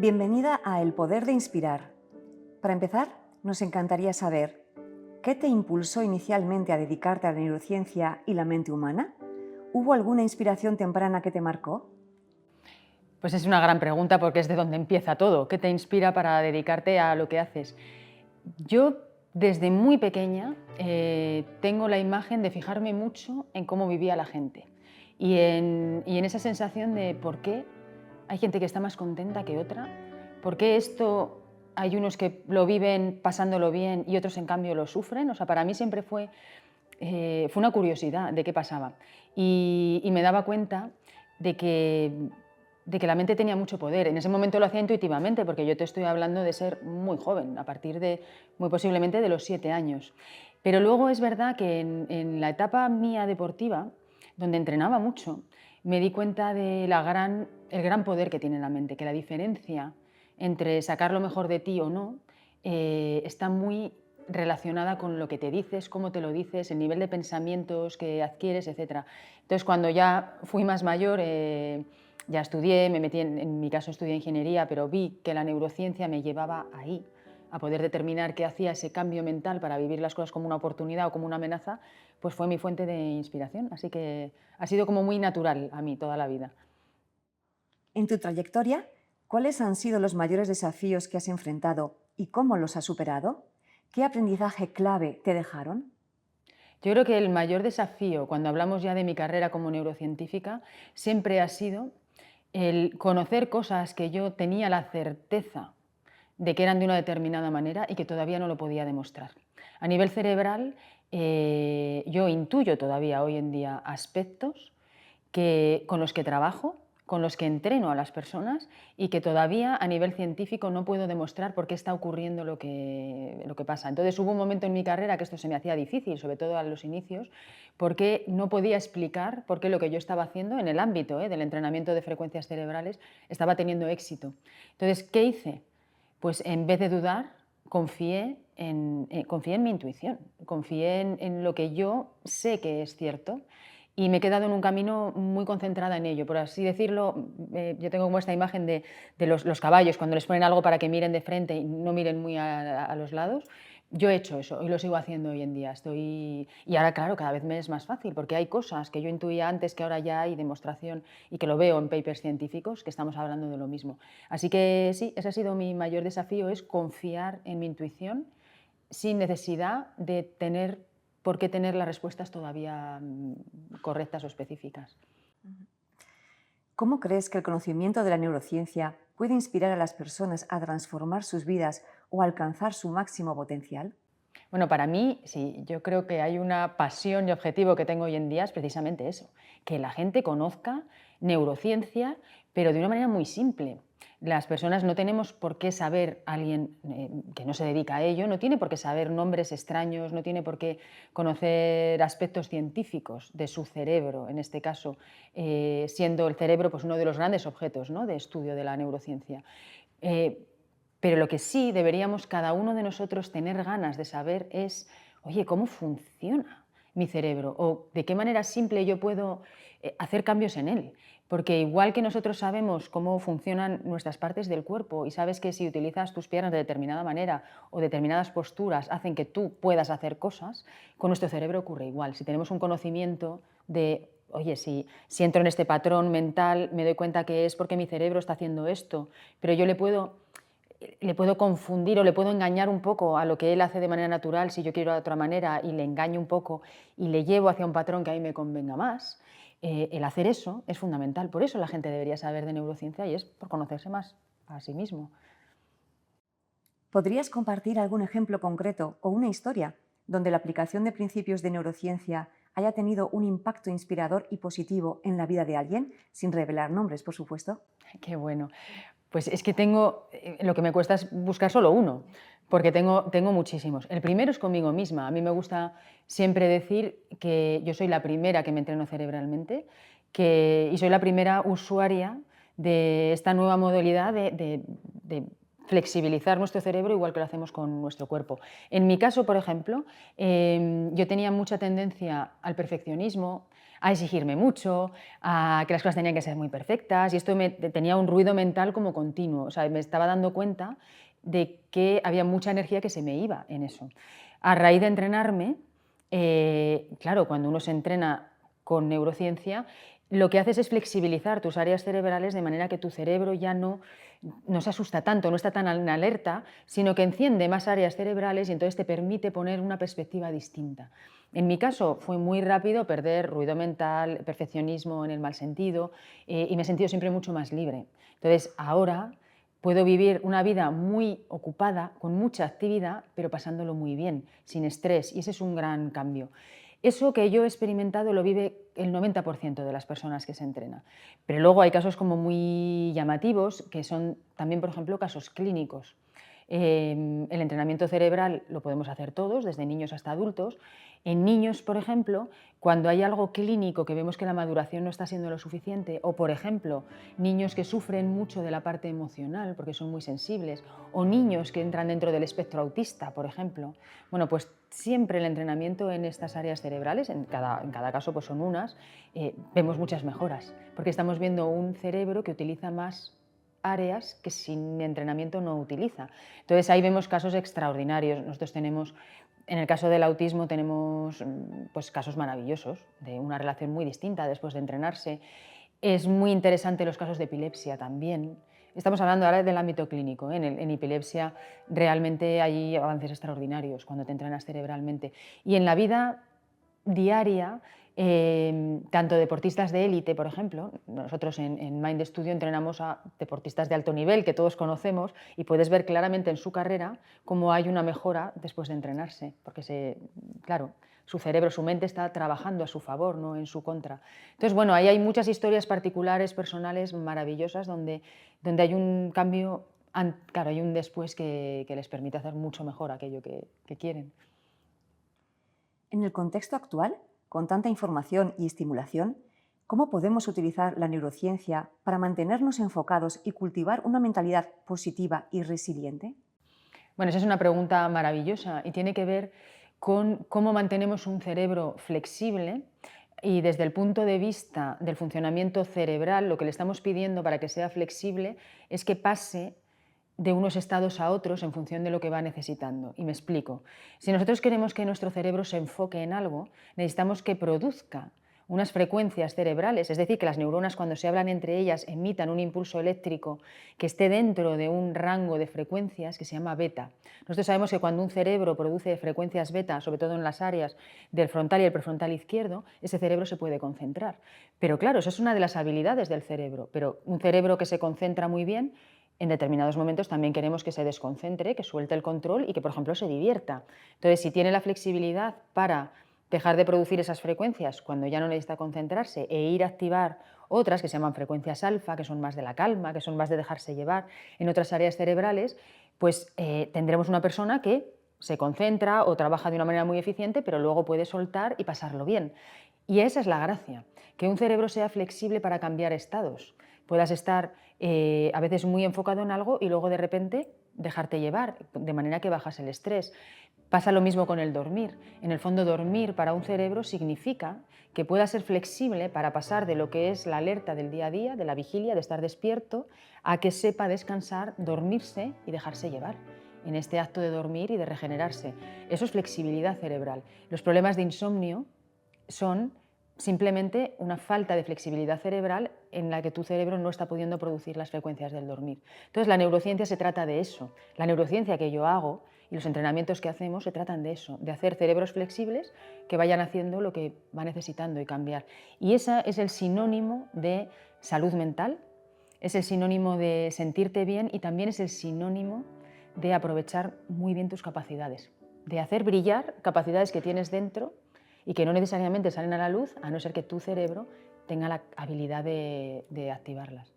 Bienvenida a El Poder de Inspirar. Para empezar, nos encantaría saber, ¿qué te impulsó inicialmente a dedicarte a la neurociencia y la mente humana? ¿Hubo alguna inspiración temprana que te marcó? Pues es una gran pregunta porque es de donde empieza todo. ¿Qué te inspira para dedicarte a lo que haces? Yo desde muy pequeña tengo la imagen de fijarme mucho en cómo vivía la gente y en esa sensación de por qué hay gente que está más contenta que otra, por qué esto hay unos que lo viven pasándolo bien y otros en cambio lo sufren. O sea, para mí siempre fue una curiosidad de qué pasaba y me daba cuenta de que, de que la mente tenía mucho poder. En ese momento lo hacía intuitivamente, porque yo te estoy hablando de ser muy joven, a partir de muy posiblemente de los 7 años. Pero luego es verdad que en la etapa mía deportiva, donde entrenaba mucho, me di cuenta de el gran poder que tiene la mente, que la diferencia entre sacar lo mejor de ti o no está muy relacionada con lo que te dices, cómo te lo dices, el nivel de pensamientos que adquieres, etcétera. Entonces, cuando ya fui más mayor, ya estudié, me metí en mi caso estudié ingeniería, pero vi que la neurociencia me llevaba ahí, a poder determinar qué hacía ese cambio mental para vivir las cosas como una oportunidad o como una amenaza, pues fue mi fuente de inspiración. Así que ha sido como muy natural a mí toda la vida. En tu trayectoria, ¿cuáles han sido los mayores desafíos que has enfrentado y cómo los has superado? ¿Qué aprendizaje clave te dejaron? Yo creo que el mayor desafío, cuando hablamos ya de mi carrera como neurocientífica, siempre ha sido el conocer cosas que yo tenía la certeza de que eran de una determinada manera y que todavía no lo podía demostrar. A nivel cerebral, yo intuyo todavía hoy en día aspectos con los que trabajo, con los que entreno a las personas y que todavía a nivel científico no puedo demostrar por qué está ocurriendo lo que pasa. Entonces hubo un momento en mi carrera que esto se me hacía difícil, sobre todo a los inicios, porque no podía explicar por qué lo que yo estaba haciendo en el ámbito del entrenamiento de frecuencias cerebrales estaba teniendo éxito. Entonces, ¿qué hice? Pues en vez de dudar, confié en mi intuición, confié en lo que yo sé que es cierto y me he quedado en un camino muy concentrada en ello. Por así decirlo, yo tengo como esta imagen de los caballos, cuando les ponen algo para que miren de frente y no miren muy a los lados. Yo he hecho eso y lo sigo haciendo hoy en día. Y ahora, claro, cada vez me es más fácil, porque hay cosas que yo intuía antes que ahora ya hay demostración y que lo veo en papers científicos, que estamos hablando de lo mismo. Así que sí, ese ha sido mi mayor desafío, es confiar en mi intuición sin necesidad de tener por qué tener las respuestas todavía correctas o específicas. ¿Cómo crees que el conocimiento de la neurociencia puede inspirar a las personas a transformar sus vidas o alcanzar su máximo potencial? Bueno, para mí, sí, yo creo que hay una pasión y objetivo que tengo hoy en día es precisamente eso, que la gente conozca neurociencia, pero de una manera muy simple. Las personas no tenemos por qué saber, alguien que no se dedica a ello, no tiene por qué saber nombres extraños, no tiene por qué conocer aspectos científicos de su cerebro, en este caso, siendo el cerebro pues, uno de los grandes objetos, ¿no?, de estudio de la neurociencia. Eh, pero lo que sí deberíamos cada uno de nosotros tener ganas de saber es, oye, ¿cómo funciona mi cerebro? O de qué manera simple yo puedo hacer cambios en él. Porque igual que nosotros sabemos cómo funcionan nuestras partes del cuerpo y sabes que si utilizas tus piernas de determinada manera o determinadas posturas hacen que tú puedas hacer cosas, con nuestro cerebro ocurre igual. Si tenemos un conocimiento de, oye, si entro en este patrón mental, me doy cuenta que es porque mi cerebro está haciendo esto, pero yo le puedo confundir o le puedo engañar un poco a lo que él hace de manera natural si yo quiero de otra manera y le engaño un poco y le llevo hacia un patrón que a mí me convenga más, el hacer eso es fundamental. Por eso la gente debería saber de neurociencia y es por conocerse más a sí mismo. ¿Podrías compartir algún ejemplo concreto o una historia donde la aplicación de principios de neurociencia haya tenido un impacto inspirador y positivo en la vida de alguien, sin revelar nombres, por supuesto? Qué bueno. Pues es que lo que me cuesta es buscar solo uno, porque tengo muchísimos. El primero es conmigo misma. A mí me gusta siempre decir que yo soy la primera que me entreno cerebralmente y soy la primera usuaria de esta nueva modalidad de flexibilizar nuestro cerebro igual que lo hacemos con nuestro cuerpo. En mi caso, por ejemplo, yo tenía mucha tendencia al perfeccionismo, a exigirme mucho, a que las cosas tenían que ser muy perfectas, y esto tenía un ruido mental como continuo. O sea, me estaba dando cuenta de que había mucha energía que se me iba en eso. A raíz de entrenarme, claro, cuando uno se entrena con neurociencia, lo que haces es flexibilizar tus áreas cerebrales de manera que tu cerebro ya no se asusta tanto, no está tan en alerta, sino que enciende más áreas cerebrales y entonces te permite poner una perspectiva distinta. En mi caso fue muy rápido perder ruido mental, perfeccionismo en el mal sentido, y me he sentido siempre mucho más libre. Entonces ahora puedo vivir una vida muy ocupada, con mucha actividad, pero pasándolo muy bien, sin estrés, y ese es un gran cambio. Eso que yo he experimentado lo vive el 90% de las personas que se entrenan. Pero luego hay casos como muy llamativos, que son también, por ejemplo, casos clínicos. El entrenamiento cerebral lo podemos hacer todos, desde niños hasta adultos. En niños, por ejemplo, cuando hay algo clínico que vemos que la maduración no está siendo lo suficiente, o por ejemplo, niños que sufren mucho de la parte emocional porque son muy sensibles, o niños que entran dentro del espectro autista, por ejemplo, bueno, pues siempre el entrenamiento en estas áreas cerebrales, en cada caso pues son unas, vemos muchas mejoras, porque estamos viendo un cerebro que utiliza más áreas que sin entrenamiento no utiliza. Entonces ahí vemos casos extraordinarios. Nosotros tenemos, en el caso del autismo, tenemos pues, casos maravillosos, de una relación muy distinta después de entrenarse. Es muy interesante los casos de epilepsia también. Estamos hablando ahora del ámbito clínico, ¿eh? En epilepsia realmente hay avances extraordinarios cuando te entrenas cerebralmente. Y en la vida diaria, tanto deportistas de élite, por ejemplo, nosotros en Mind Studio entrenamos a deportistas de alto nivel que todos conocemos y puedes ver claramente en su carrera cómo hay una mejora después de entrenarse, porque claro, su cerebro, su mente está trabajando a su favor, no en su contra. Entonces, bueno, ahí hay muchas historias particulares, personales, maravillosas, donde hay un cambio, claro, hay un después que les permite hacer mucho mejor aquello que quieren. En el contexto actual, con tanta información y estimulación, ¿cómo podemos utilizar la neurociencia para mantenernos enfocados y cultivar una mentalidad positiva y resiliente? Bueno, esa es una pregunta maravillosa y tiene que ver con cómo mantenemos un cerebro flexible y desde el punto de vista del funcionamiento cerebral, lo que le estamos pidiendo para que sea flexible es que pase de unos estados a otros en función de lo que va necesitando. Y me explico. Si nosotros queremos que nuestro cerebro se enfoque en algo, necesitamos que produzca unas frecuencias cerebrales, es decir, que las neuronas cuando se hablan entre ellas emitan un impulso eléctrico que esté dentro de un rango de frecuencias que se llama beta. Nosotros sabemos que cuando un cerebro produce frecuencias beta, sobre todo en las áreas del frontal y el prefrontal izquierdo, ese cerebro se puede concentrar. Pero claro, eso es una de las habilidades del cerebro, pero un cerebro que se concentra muy bien, en determinados momentos también queremos que se desconcentre, que suelte el control y que, por ejemplo, se divierta. Entonces, si tiene la flexibilidad para dejar de producir esas frecuencias cuando ya no necesita concentrarse e ir a activar otras que se llaman frecuencias alfa, que son más de la calma, que son más de dejarse llevar en otras áreas cerebrales, pues tendremos una persona que se concentra o trabaja de una manera muy eficiente, pero luego puede soltar y pasarlo bien. Y esa es la gracia, que un cerebro sea flexible para cambiar estados. Puedas estar a veces muy enfocado en algo y luego de repente dejarte llevar, de manera que bajas el estrés. Pasa lo mismo con el dormir. En el fondo, dormir para un cerebro significa que pueda ser flexible para pasar de lo que es la alerta del día a día, de la vigilia, de estar despierto, a que sepa descansar, dormirse y dejarse llevar en este acto de dormir y de regenerarse. Eso es flexibilidad cerebral. Los problemas de insomnio son simplemente una falta de flexibilidad cerebral en la que tu cerebro no está pudiendo producir las frecuencias del dormir. Entonces, la neurociencia se trata de eso. La neurociencia que yo hago y los entrenamientos que hacemos se tratan de eso, de hacer cerebros flexibles que vayan haciendo lo que va necesitando y cambiar. Y ese es el sinónimo de salud mental, es el sinónimo de sentirte bien y también es el sinónimo de aprovechar muy bien tus capacidades, de hacer brillar capacidades que tienes dentro y que no necesariamente salen a la luz, a no ser que tu cerebro tenga la habilidad de activarlas.